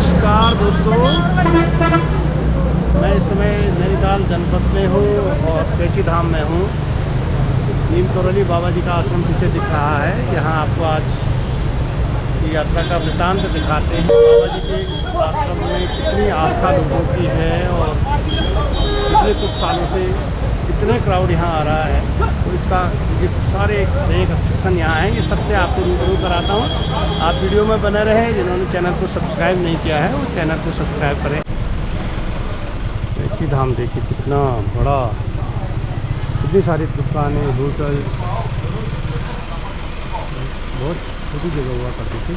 नमस्कार दोस्तों, मैं इस समय नैनीताल जनपद में हूँ और कैची धाम में हूँ। नीम करौली बाबा जी का आश्रम पीछे दिख रहा है। यहाँ आपको आज की यात्रा का वृतांत दिखाते हैं। बाबा जी के इस आश्रम में कितनी आस्था लोगों की है और पिछले कुछ सालों से कितने क्राउड यहाँ आ रहा है। तो इसका ये सारे नए कंस्ट्रक्शन यहाँ हैं, ये सबसे आपको रूबरू कराता हूँ। आप वीडियो में बने रहें। जिन्होंने चैनल को सब्सक्राइब नहीं किया है वो चैनल को सब्सक्राइब करें। कैची धाम देखिए कितना बड़ा, कितनी सारी दुकानें, होटल, बहुत छोटी जगह हुआ करती थी।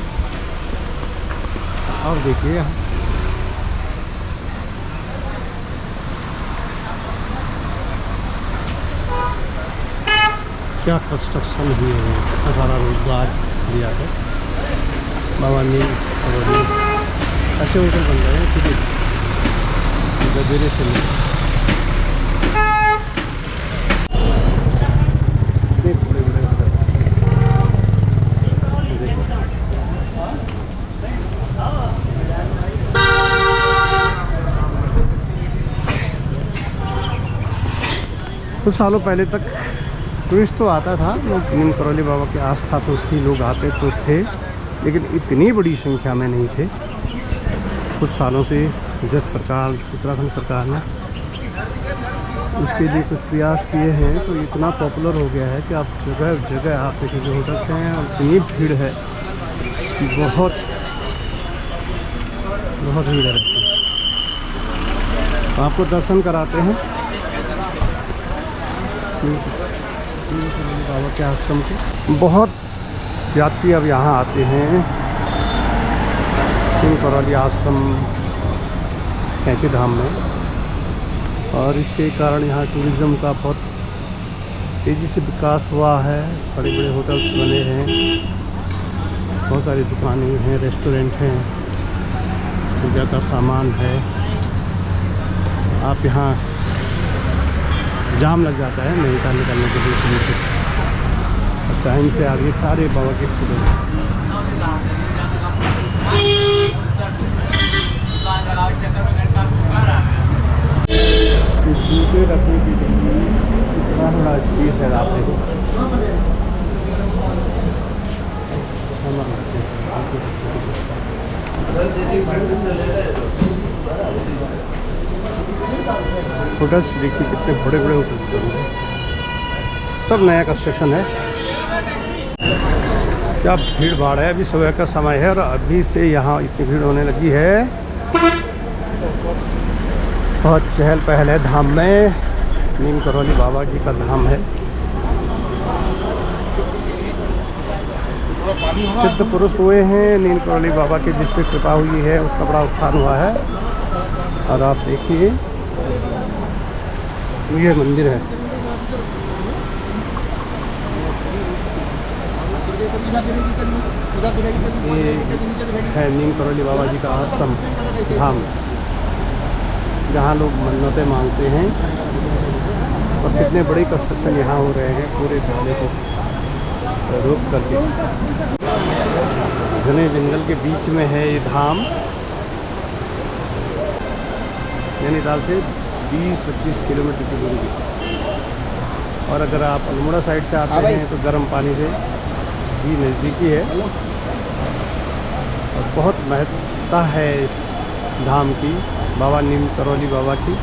और देखिए क्या कंस्ट्रक्शन हुई है, कितना सारा रोजगार दिया है। बाबा नीम करौली ऐसे होटल बन रहे हैं सीधे गदेरे से नहीं। कुछ सालों पहले तक टूरिस्ट तो आता था, लोग नीम करौली बाबा की आस्था तो थी, लोग आते तो थे, लेकिन इतनी बड़ी संख्या में नहीं थे। कुछ सालों से जब सरकार, उत्तराखंड सरकार ने उसके लिए कुछ प्रयास किए हैं तो इतना पॉपुलर हो गया है कि आप जगह जगह आप देखिए होटल्स हैं और इतनी भीड़ है, बहुत भीड़ रहती है। आपको दर्शन कराते हैं बाबा के आश्रम के। बहुत यात्री अब यहाँ आते हैं नीम करौली आश्रम कैची धाम में, और इसके कारण यहाँ टूरिज़्म का बहुत तेज़ी से विकास हुआ है। बड़े बड़े होटल्स बने हैं, बहुत सारी दुकानें हैं, रेस्टोरेंट हैं, पूजा का सामान है। आप यहाँ जाम लग जाता है नैनीताल निकलने के लिए, टाइम से आगे सारे बाबा के खुले हैं। जूते रखने की कितना बड़ा स्पेस है। आप देखो होटल्स देखिए कितने बड़े बड़े होटल्स हैं, सब नया कंस्ट्रक्शन है। क्या भीड़ भाड़ है, अभी सुबह का समय है और अभी से यहाँ इतनी भीड़ होने लगी है। बहुत चहल पहल है धाम में। नीम करौली बाबा जी का धाम है। सिद्ध पुरुष हुए हैं नीम करौली बाबा के, जिस पे कृपा हुई है उसका बड़ा उत्थान हुआ है। और आप देखिए ये मंदिर है, ये है नीम करौली बाबा जी का आश्रम धाम, जहाँ लोग मन्नतें मांगते हैं। और कितने बड़े कंस्ट्रक्शन यहाँ हो रहे हैं पूरे धाम को रोक करके। घने जंगल के बीच में है ये धाम। नैनीताल से 20-25 किलोमीटर की दूरी की। और अगर आप अल्मोड़ा साइड से आते हैं तो गर्म पानी से भी नज़दीकी है। और बहुत महत्ता है इस धाम की, बाबा नीम करौली बाबा की।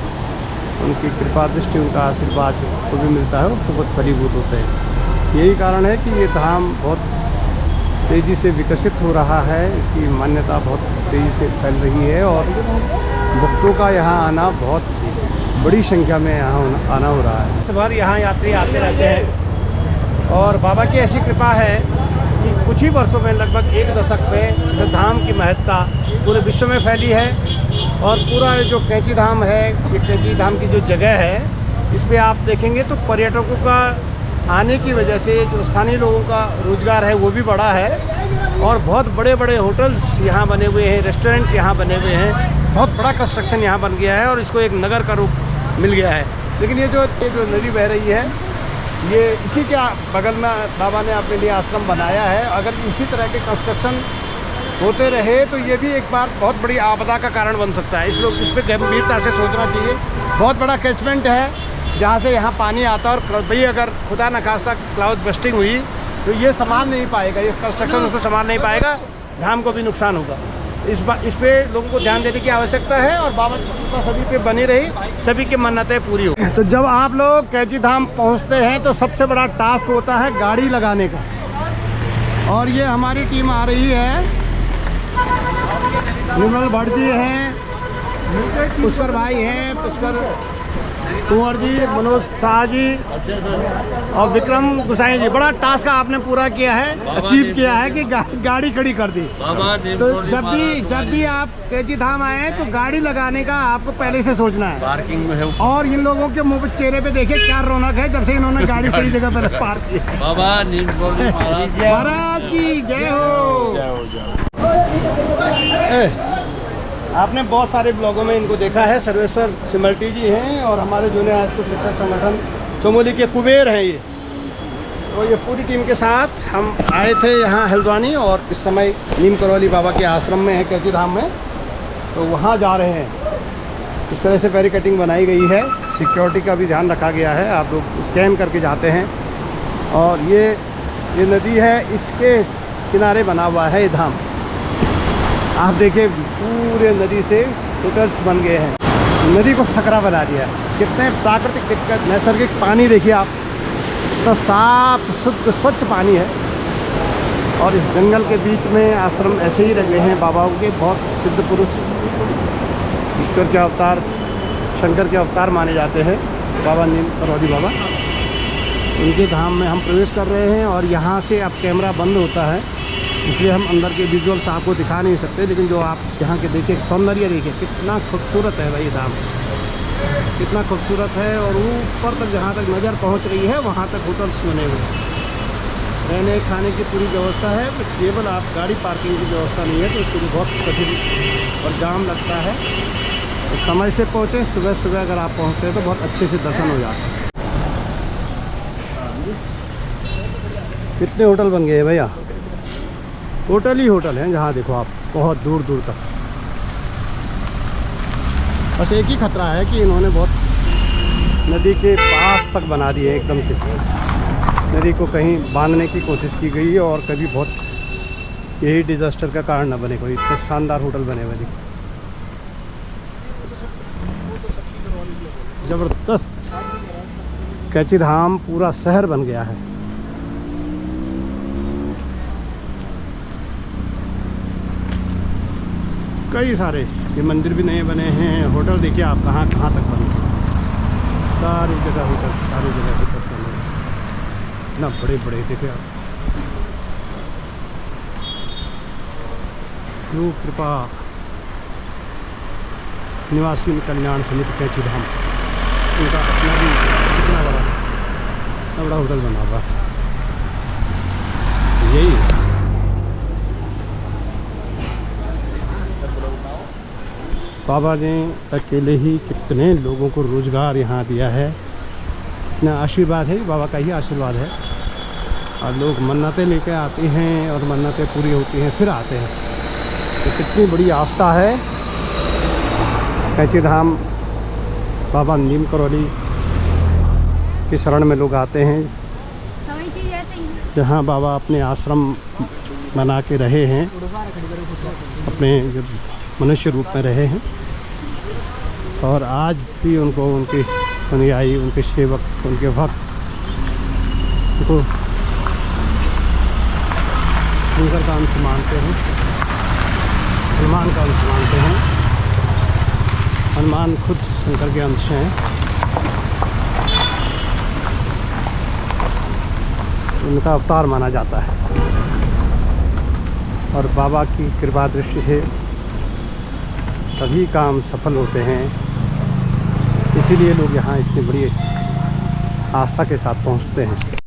उनकी कृपा दृष्टि, उनका आशीर्वाद को भी मिलता है, उसको बहुत फलीभूत होते हैं। यही कारण है कि ये धाम बहुत तेज़ी से विकसित हो रहा है, इसकी मान्यता बहुत तेज़ी से फैल रही है और भक्तों का यहाँ आना बहुत बड़ी संख्या में यहाँ आना हो रहा है। इस बार यहाँ यात्री आते रहते हैं और बाबा की ऐसी कृपा है कि कुछ ही वर्षों में, लगभग 1 दशक में, इस धाम की महत्ता पूरे विश्व में फैली है। और पूरा जो कैची धाम है, ये कैची धाम की जो जगह है, इस पर आप देखेंगे तो पर्यटकों का आने की वजह से जो स्थानीय लोगों का रोज़गार है वो भी बढ़ा है। और बहुत बड़े बड़े होटल्स यहाँ बने हुए हैं, रेस्टोरेंट यहाँ बने हुए हैं, बहुत बड़ा कंस्ट्रक्शन यहाँ बन गया है और इसको एक नगर का रूप मिल गया है। लेकिन ये जो नदी बह रही है, ये इसी के बगल में बाबा ने अपने लिए आश्रम बनाया है। अगर इसी तरह के कंस्ट्रक्शन होते रहे तो ये भी एक बार बहुत बड़ी आपदा का कारण बन सकता है। इस पर गंभीरता से सोचना चाहिए। बहुत बड़ा कैचमेंट है जहाँ से यहाँ पानी आता है, और भाई अगर खुदा न खास्ता क्लाउड बस्टिंग हुई तो ये संभाल नहीं पाएगा, ये कंस्ट्रक्शन उसको संभाल नहीं पाएगा, धाम को भी नुकसान होगा। इस पे लोगों को ध्यान देने की आवश्यकता है, और बाबा की कृपा सभी पे बनी रही, सभी की मन्नतें पूरी हो। तो जब आप लोग कैची धाम पहुँचते हैं तो सबसे बड़ा टास्क होता है गाड़ी लगाने का, और ये हमारी टीम आ रही है। निर्मल भट्ट जी हैं, पुष्कर भाई हैं, पुष्कर कुंवर जी, मनोज शाह जी और विक्रम गुसाई जी। बड़ा टास्क आपने पूरा किया है, अचीव किया है कि गाड़ी खड़ी कर दी। तो जब भी आप कैची धाम आए तो गाड़ी लगाने का आपको पहले से सोचना है। पार्किंग में है। और इन लोगों के मुंह पे, चेहरे पे देखिए क्या रौनक है जब से इन्होंने गाड़ी सही जगह पर पार्क की। बाबा महाराज की जय हो। आपने बहुत सारे ब्लॉगों में इनको देखा है। सर्वेश्वर सिमल्टी जी हैं और हमारे जूनियर हाई स्कूल शिक्षक संगठन चमोली के कुबेर हैं ये। तो ये पूरी टीम के साथ हम आए थे यहाँ हल्द्वानी, और इस समय नीम करौली बाबा के आश्रम में है कैची धाम में, तो वहाँ जा रहे हैं। इस तरह से बैरिकेडिंग बनाई गई है, सिक्योरिटी का भी ध्यान रखा गया है। आप लोग स्कैन करके जाते हैं। और ये नदी है, इसके किनारे बना हुआ है ये धाम। आप देखिए पूरे नदी से टोटल्स बन गए हैं, नदी को सकरा बना दिया है। कितने प्राकृतिक दिक्कत, नैसर्गिक पानी देखिए आप, इतना साफ शुद्ध स्वच्छ पानी है। और इस जंगल के बीच में आश्रम ऐसे ही लगे हैं बाबाओं के। बहुत सिद्ध पुरुष, ईश्वर के अवतार, शंकर के अवतार माने जाते हैं बाबा नीम करौली बाबा। उनके धाम में हम प्रवेश कर रहे हैं, और यहाँ से अब कैमरा बंद होता है, इसलिए हम अंदर के विजुअल्स आपको दिखा नहीं सकते। लेकिन जो आप यहाँ के देखिए, सौंदर्य देखिए, कितना खूबसूरत है भाई धाम, कितना खूबसूरत है। और ऊपर तक जहाँ तक नज़र पहुँच रही है वहाँ तक होटल्स बने हुए हैं, रहने खाने की पूरी व्यवस्था है। तो केवल आप गाड़ी पार्किंग की व्यवस्था नहीं है, तो उसके लिए बहुत कठिन और जाम लगता है। तो समय से पहुँचें, सुबह अगर आप पहुँचते हैं तो बहुत अच्छे से दर्शन हो जाते हैं। कितने होटल बन गए हैं भैया, होटल ही होटल हैं जहाँ देखो आप, बहुत दूर दूर तक। बस एक ही खतरा है कि इन्होंने बहुत नदी के पास तक बना दिए एकदम से। नदी को कहीं बांधने की कोशिश की गई है, और कभी बहुत यही डिजास्टर का कारण न बने। कोई इतने शानदार होटल बने हुए देखिए, ज़बरदस्त। कैची धाम पूरा शहर बन गया है। कई सारे ये मंदिर भी नए बने हैं, होटल देखिए आप कहाँ तक बने, सारी जगह होटल, सारी जगह होटल बने, इतना बड़े देखिए आप। यो कृपा निवासी कल्याण समिति कैची धाम, उनका अपना भी कितना बड़ा होटल बना हुआ है। यही है। बाबा ने अकेले ही कितने लोगों को रोज़गार यहाँ दिया है, कितना आशीर्वाद है, बाबा का ही आशीर्वाद है। और लोग मन्नतें लेकर आते हैं, और मन्नतें पूरी होती हैं, फिर आते हैं। तो कितनी बड़ी आस्था है। कैची धाम बाबा नीम करौली के शरण में लोग आते हैं, जहाँ बाबा अपने आश्रम बना के रहे हैं, अपने जब मनुष्य रूप में रहे हैं। और आज भी उनको, उनके अनुयायी, उनके सेवक, उनके भक्त उनको शंकर का अंश मानते हैं, हनुमान का अंश मानते हैं। हनुमान खुद शंकर के अंश हैं। उनका अवतार माना जाता है, और बाबा की कृपा दृष्टि से सभी काम सफल होते हैं। इसीलिए लोग यहाँ इतनी बड़ी आस्था के साथ पहुँचते हैं।